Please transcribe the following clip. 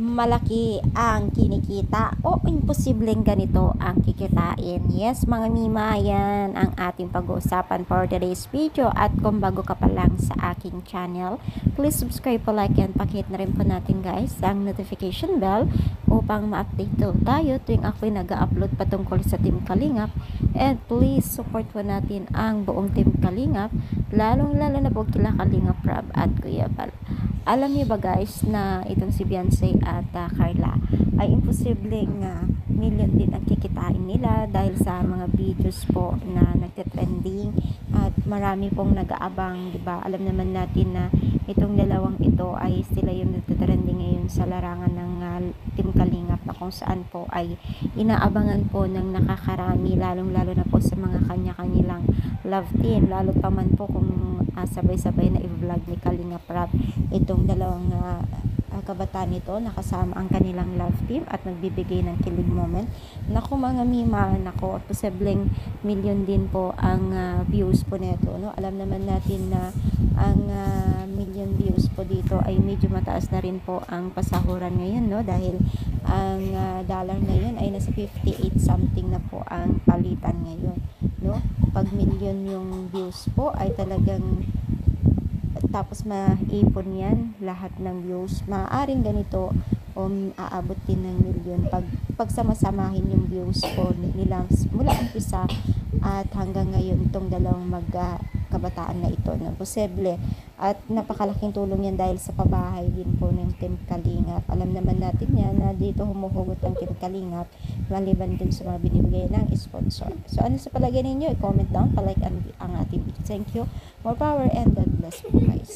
malaki ang kinikita o imposibleng ganito ang kikitain. Yes, mga mima, yan ang ating pag-uusapan for today's video. At kung bago ka pa lang sa aking channel, please subscribe po, like, and pakihit na rin po natin guys ang notification bell upang ma-update tayo tuwing ako'y nag-upload patungkol sa Team Kalingap. And please support po natin ang buong Team Kalingap, lalong lalo na po kila Kalingap Rab at Kuya Bal. Alam niyo ba guys na itong si Beyonce at Carla ay imposibleng million din ang kikitain nila dahil sa mga videos po na nagte-trending at marami pong nag-aabang, 'di ba? Alam naman natin na itong dalawang ito ay sila yung nagte-trending ngayon sa larangan ng Team Kalingap, na kung saan po ay inaabangan po ng nakakarami, lalong-lalo na po sa mga kanya-kanilang love team, lalo pa man po kung sabay-sabay na i-vlog ni Kalingap Rab itong dalawang kabataan nito, nakasama ang kanilang love team at nagbibigay ng kilig moment. Naku mga mima, naku, posibleng million din po ang views po nito, no? Alam naman natin na ang million views po dito ay medyo mataas na rin po ang pasahuran ngayon, no? Dahil ang dollar ngayon ay nasa 58 something na po ang palitan ngayon, no? Pag million yung views po ay talagang, tapos maipon yan lahat ng views, maaaring ganito o aabot din ng million pag sama-samahin yung views po nila mula umpisa at hanggang ngayon itong dalawang kabataan na ito, na posible at napakalaking tulong yan dahil sa pabahay din po ng Team Kalingap. Alam naman natin yan na dito humuhugot ang Team Kalingap maliban din sa mga binibigay ng sponsor. So ano sa palagay ninyo? I-comment down, palike ang ating video. Thank you, more power, and God bless you guys.